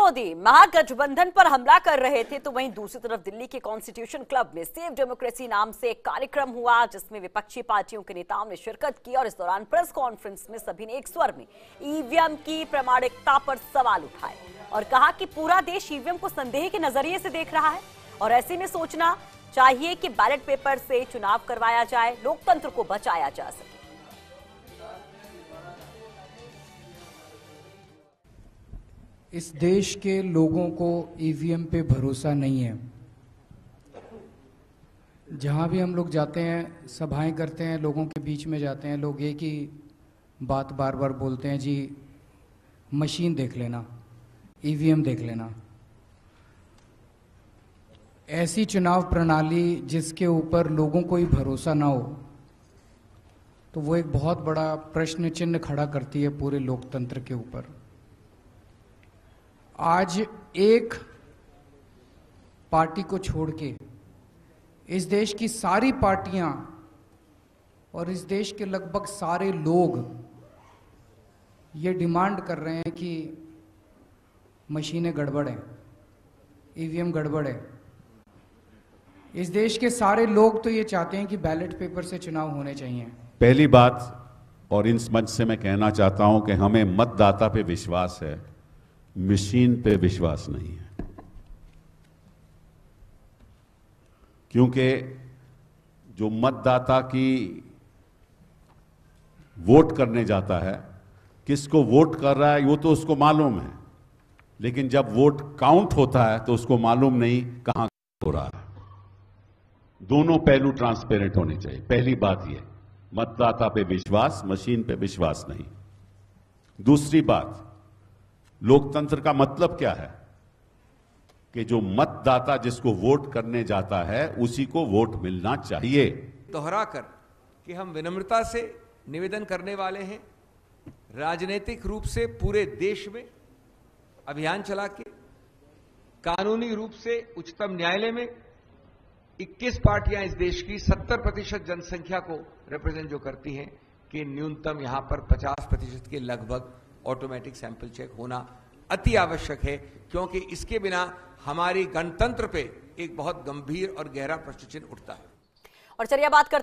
मोदी महागठबंधन पर हमला कर रहे थे तो वहीं दूसरी तरफ दिल्ली के कॉन्स्टिट्यूशन क्लब में सेव डेमोक्रेसी नाम से एक कार्यक्रम हुआ जिसमें विपक्षी पार्टियों के नेताओं ने शिरकत की और इस दौरान प्रेस कॉन्फ्रेंस में सभी ने एक स्वर में ईवीएम की प्रामाणिकता पर सवाल उठाए और कहा कि पूरा देश ईवीएम को संदेह के नजरिए से देख रहा है और ऐसे में सोचना चाहिए कि बैलेट पेपर से चुनाव करवाया जाए, लोकतंत्र को बचाया जा सके। इस देश के लोगों को ईवीएम पे भरोसा नहीं है। जहां भी हम लोग जाते हैं, सभाएं करते हैं, लोगों के बीच में जाते हैं, लोग एक ही बात बार बार बोलते हैं, जी मशीन देख लेना, ईवीएम देख लेना। ऐसी चुनाव प्रणाली जिसके ऊपर लोगों को ही भरोसा ना हो तो वो एक बहुत बड़ा प्रश्न चिन्ह खड़ा करती है पूरे लोकतंत्र के ऊपर। आज एक पार्टी को छोड़ के इस देश की सारी पार्टियां और इस देश के लगभग सारे लोग ये डिमांड कर रहे हैं कि मशीनें गड़बड़ हैं, ईवीएम गड़बड़ है। इस देश के सारे लोग तो ये चाहते हैं कि बैलेट पेपर से चुनाव होने चाहिए। पहली बात, और इन मंच से मैं कहना चाहता हूं कि हमें मतदाता पे विश्वास है, मशीन पे विश्वास नहीं है। क्योंकि जो मतदाता की वोट करने जाता है, किसको वोट कर रहा है वो तो उसको मालूम है, लेकिन जब वोट काउंट होता है तो उसको मालूम नहीं कहां हो रहा है। दोनों पहलू ट्रांसपेरेंट होने चाहिए। पहली बात यह, मतदाता पे विश्वास, मशीन पे विश्वास नहीं। दूसरी बात, लोकतंत्र का मतलब क्या है कि जो मतदाता जिसको वोट करने जाता है उसी को वोट मिलना चाहिए। दोहराकर कि हम विनम्रता से निवेदन करने वाले हैं, राजनीतिक रूप से पूरे देश में अभियान चला के कानूनी रूप से उच्चतम न्यायालय में 21 पार्टियां इस देश की 70% जनसंख्या को रिप्रेजेंट जो करती हैं कि न्यूनतम यहां पर 50% के लगभग ऑटोमेटिक सैंपल चेक होना अति आवश्यक है, क्योंकि इसके बिना हमारी गणतंत्र पे एक बहुत गंभीर और गहरा प्रश्न चिन्ह उठता है। और चलिए बात करते